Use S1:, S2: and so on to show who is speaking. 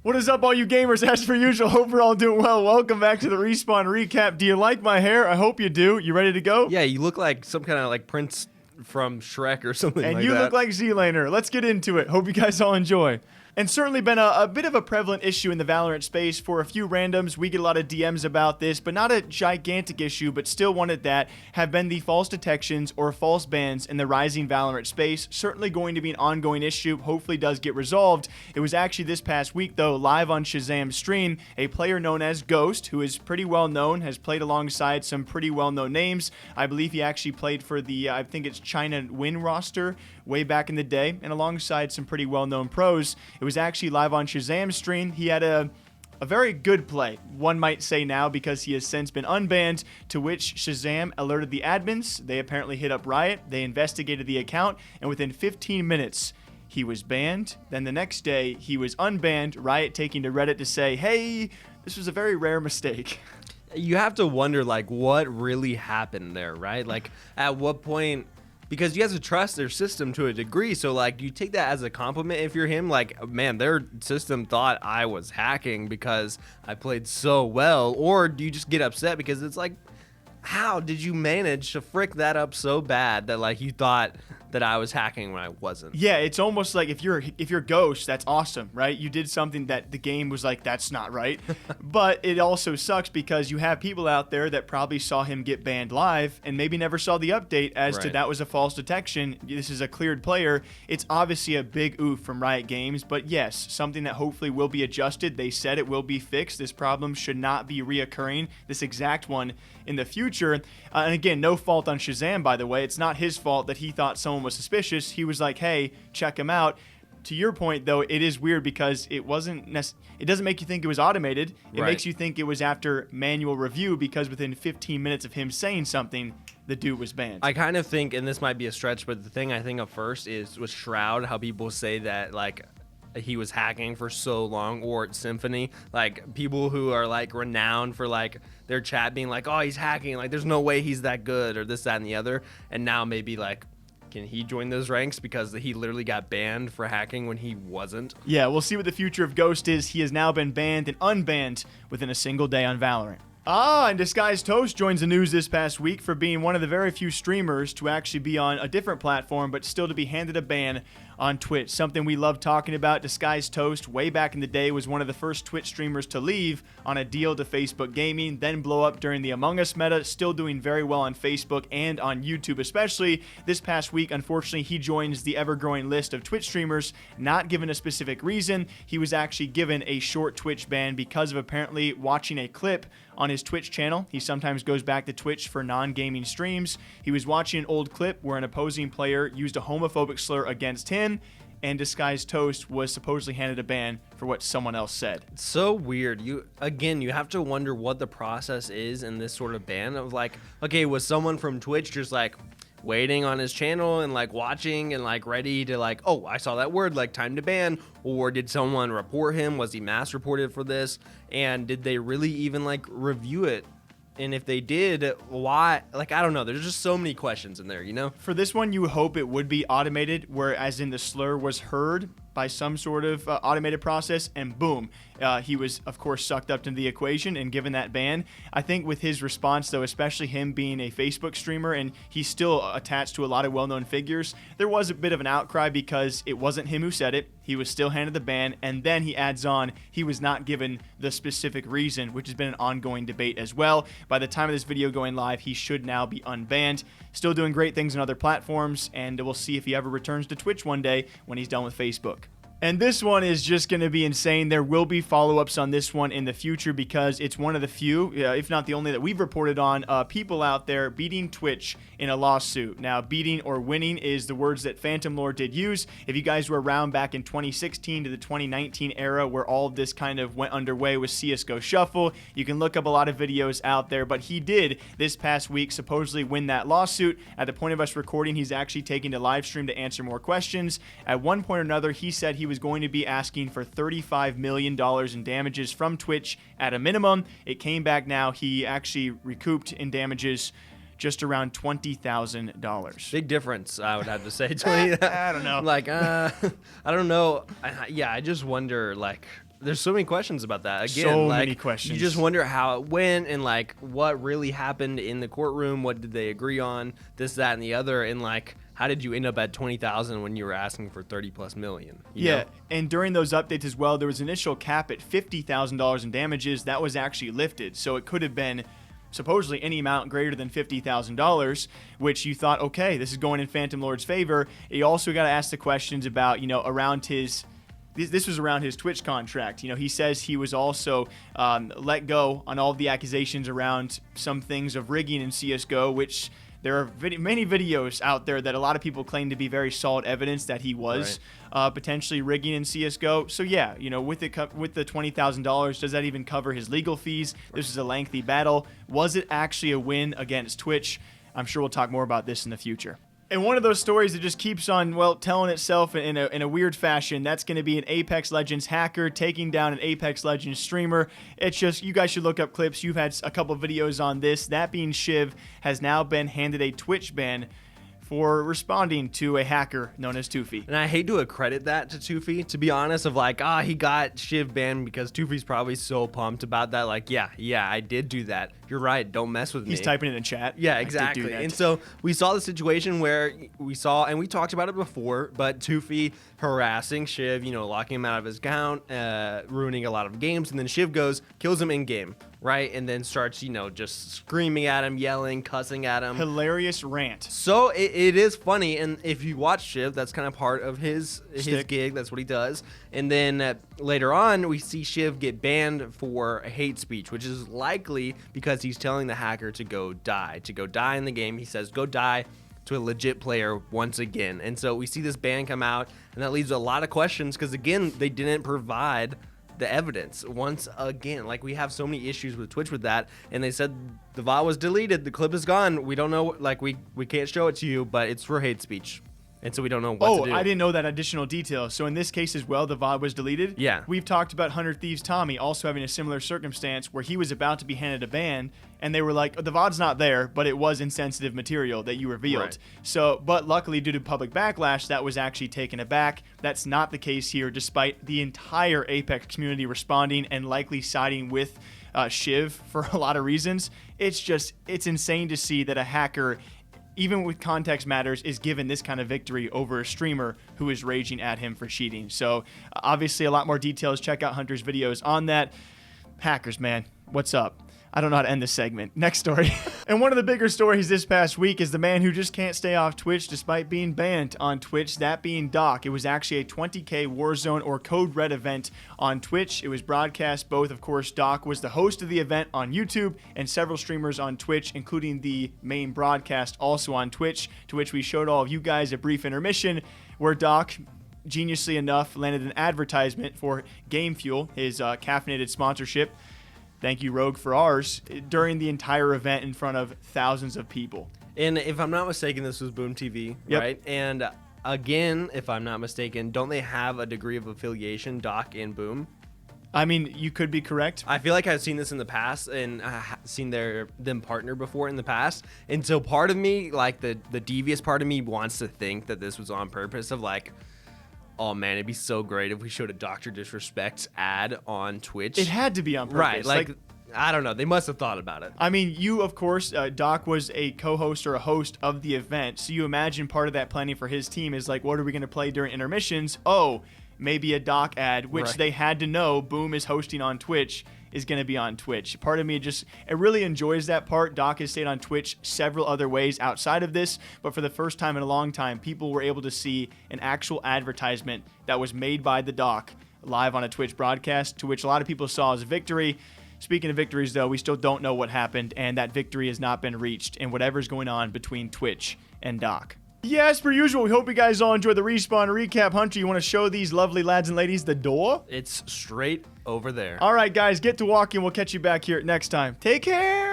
S1: What is up, all you gamers? As per usual, hope we're all doing well. Welcome back to the Respawn Recap. Do you like my hair? I hope you do. You ready to go?
S2: Yeah, you look like some kind of like prince from Shrek or something like that.
S1: And you look like Z-Laner. Let's get into it. Hope you guys all enjoy. And certainly been a bit of a prevalent issue in the Valorant space for a few randoms. We get a lot of DMs about this, but not a gigantic issue, but still one at that, have been the false detections or false bans in the rising Valorant space. Certainly going to be an ongoing issue. Hopefully does get resolved. It was actually this past week, though, live on Shazam's stream, a player known as Ghost, who is pretty well known, has played alongside some pretty well-known names. I believe he actually played for the, I think it's China Win roster way back in the day, and alongside some pretty well-known pros. It was actually live on Shazam's stream. He had a very good play, one might say now, because he has since been unbanned, to which Shazam alerted the admins. They apparently hit up Riot. They investigated the account, and within 15 minutes, he was banned. Then the next day, he was unbanned, Riot taking to Reddit to say, hey, this was a very rare mistake.
S2: You have to wonder, like, what really happened there, right? Like, at what point... Because you have to trust their system to a degree, so like you take that as a compliment if you're him. Like, man, their system thought I was hacking because I played so well, or do you just get upset because it's like, how did you manage to frick that up so bad that like you thought that I was hacking when I wasn't?
S1: Yeah, it's almost like if you're Ghost, that's awesome, right? You did something that the game was like, that's not right. But it also sucks because you have people out there that probably saw him get banned live and maybe never saw the update as to that was a false detection. This is a cleared player. It's obviously a big oof from Riot Games, but yes, something that hopefully will be adjusted. They said it will be fixed. This problem should not be reoccurring, this exact one, in the future. And again, no fault on Shazam, by the way. It's not his fault that he thought someone was suspicious. He was like, hey, check him out. To your point, though, it is weird because it doesn't make you think it was automated. It makes you think it was after manual review, because within 15 minutes of him saying something, the dude was banned.
S2: I kind of think, and this might be a stretch, but the thing I think of first was Shroud, how people say that like he was hacking for so long, or at Symphony, like people who are like renowned for like their chat being like, oh, he's hacking, like there's no way he's that good, or this, that, and the other. And now maybe like, can he join those ranks because he literally got banned for hacking when he wasn't?
S1: Yeah, we'll see what the future of Ghost is. He has now been banned and unbanned within a single day on Valorant. And DisguisedToast joins the news this past week for being one of the very few streamers to actually be on a different platform, but still to be handed a ban on Twitch. Something we love talking about. DisguisedToast, way back in the day, was one of the first Twitch streamers to leave on a deal to Facebook Gaming, then blow up during the Among Us meta, still doing very well on Facebook and on YouTube especially. This past week, unfortunately, he joins the ever-growing list of Twitch streamers, not given a specific reason. He was actually given a short Twitch ban because of apparently watching a clip on his Twitch channel. He sometimes goes back to Twitch for non-gaming streams. He was watching an old clip where an opposing player used a homophobic slur against him, and DisguisedToast was supposedly handed a ban for what someone else said.
S2: It's so weird. You have to wonder what the process is in this sort of ban of like, okay, was someone from Twitch just like waiting on his channel and like watching and like ready to like, oh, I saw that word, like time to ban? Or did someone report him? Was he mass reported for this? And did they really even like review it? And if they did, why? Like, I don't know. There's just so many questions in there, you know?
S1: For this one, you hope it would be automated, where as in the slur was heard by some sort of automated process, and boom, he was, of course, sucked up into the equation and given that ban. I think with his response, though, especially him being a Facebook streamer, and he's still attached to a lot of well-known figures, there was a bit of an outcry because it wasn't him who said it. He was still handed the ban, and then he adds on, he was not given the specific reason, which has been an ongoing debate as well. By the time of this video going live, he should now be unbanned. Still doing great things on other platforms, and we'll see if he ever returns to Twitch one day when he's done with Facebook. And this one is just going to be insane. There will be follow-ups on this one in the future because it's one of the few, if not the only, that we've reported on people out there beating Twitch in a lawsuit. Now, beating or winning is the words that Phantom Lord did use. If you guys were around back in 2016 to the 2019 era where all of this kind of went underway with CSGO Shuffle, you can look up a lot of videos out there. But he did, this past week, supposedly win that lawsuit. At the point of us recording, he's actually taking to live stream to answer more questions. At one point or another, he said he was going to be asking for $35 million in damages from Twitch at a minimum. It came back now. He actually recouped in damages just around $20,000.
S2: Big difference, I would have to say. 20.
S1: I don't know.
S2: Like, I don't know. Yeah, I just wonder, like, there's so many questions about that. Again,
S1: So
S2: like,
S1: many questions.
S2: You just wonder how it went and, like, what really happened in the courtroom. What did they agree on? This, that, and the other. And, like, how did you end up at 20,000 when you were asking for 30+ million? You know?
S1: And during those updates as well, there was an initial cap at $50,000 in damages. That was actually lifted. So it could have been supposedly any amount greater than $50,000, which you thought, okay, this is going in Phantom Lord's favor. You also got to ask the questions about, you know, around his... This was around his Twitch contract. You know, he says he was also let go on all of the accusations around some things of rigging in CSGO, which there are many videos out there that a lot of people claim to be very solid evidence that he was potentially rigging in CSGO. So yeah, you know, with the $20,000, does that even cover his legal fees? This is a lengthy battle. Was it actually a win against Twitch? I'm sure we'll talk more about this in the future. And one of those stories that just keeps on, well, telling itself in a weird fashion, that's going to be an Apex Legends hacker taking down an Apex Legends streamer. It's just, you guys should look up clips. You've had a couple videos on this. That being Shiv has now been handed a Twitch ban for responding to a hacker known as Tufi.
S2: And I hate to accredit that to Tufi, to be honest, of like, he got Shiv banned because Tufi's probably so pumped about that. Like, yeah, I did do that. You're right. Don't mess with me.
S1: He's typing in the chat.
S2: Yeah, exactly. And so we saw the situation where we saw, and we talked about it before, but Tufi harassing Shiv, you know, locking him out of his account, ruining a lot of games. And then Shiv goes, kills him in game, right? And then starts, you know, just screaming at him, yelling, cussing at him.
S1: Hilarious rant.
S2: So it is funny. And if you watch Shiv, that's kind of part of his gig. That's what he does. And then later on, we see Shiv get banned for hate speech, which is likely because he's telling the hacker to go die in the game. He says, go die to a legit player once again. And so we see this ban come out, and that leaves a lot of questions because, again, they didn't provide the evidence once again. Like, we have so many issues with Twitch with that, and they said the VOD was deleted, the clip is gone, we don't know, like, we can't show it to you, but it's for hate speech. And so we don't know what to do.
S1: Oh, I didn't know that additional detail. So in this case as well, the VOD was deleted?
S2: Yeah.
S1: We've talked about 100 Thieves Tommy also having a similar circumstance where he was about to be handed a ban, and they were like, the VOD's not there, but it was insensitive material that you revealed.
S2: Right.
S1: So, but luckily, due to public backlash, that was actually taken back. That's not the case here, despite the entire Apex community responding and likely siding with Shiv for a lot of reasons. It's insane to see that a hacker, even with context matters, is given this kind of victory over a streamer who is raging at him for cheating. So obviously a lot more details. Check out Hunter's videos on that. Hackers, man, what's up? I don't know how to end this segment. Next story. And one of the bigger stories this past week is the man who just can't stay off Twitch despite being banned on Twitch, that being Doc. It was actually a 20K Warzone or Code Red event on Twitch. It was broadcast both, of course, Doc was the host of the event on YouTube and several streamers on Twitch, including the main broadcast also on Twitch, to which we showed all of you guys a brief intermission where Doc, geniusly enough, landed an advertisement for Game Fuel, his caffeinated sponsorship. Thank you, Rogue, for ours, during the entire event in front of thousands of people.
S2: And if I'm not mistaken, this was Boom TV, right? And again, if I'm not mistaken, don't they have a degree of affiliation, Doc and Boom?
S1: I mean, you could be correct.
S2: I feel like I've seen this in the past and seen them partner before in the past. And so part of me, like the devious part of me, wants to think that this was on purpose of like, oh man, it'd be so great if we showed a Dr. Disrespect ad on Twitch.
S1: It had to be on purpose.
S2: Right, like I don't know. They must have thought about it.
S1: I mean, you, of course, Doc was a co-host or a host of the event. So you imagine part of that planning for his team is like, what are we going to play during intermissions? Oh, maybe a Doc ad, which they had to know Boom is hosting on Twitch is going to be on Twitch. Part of me it really enjoys that part. Doc has stayed on Twitch several other ways outside of this, but for the first time in a long time, people were able to see an actual advertisement that was made by the Doc live on a Twitch broadcast, to which a lot of people saw as a victory. Speaking of victories, though, we still don't know what happened, and that victory has not been reached in whatever's going on between Twitch and Doc. Yeah, as per usual, we hope you guys all enjoyed the Respawn recap. Hunter, you want to show these lovely lads and ladies the door?
S2: It's straight over there.
S1: All right, guys, get to walking. We'll catch you back here next time. Take care.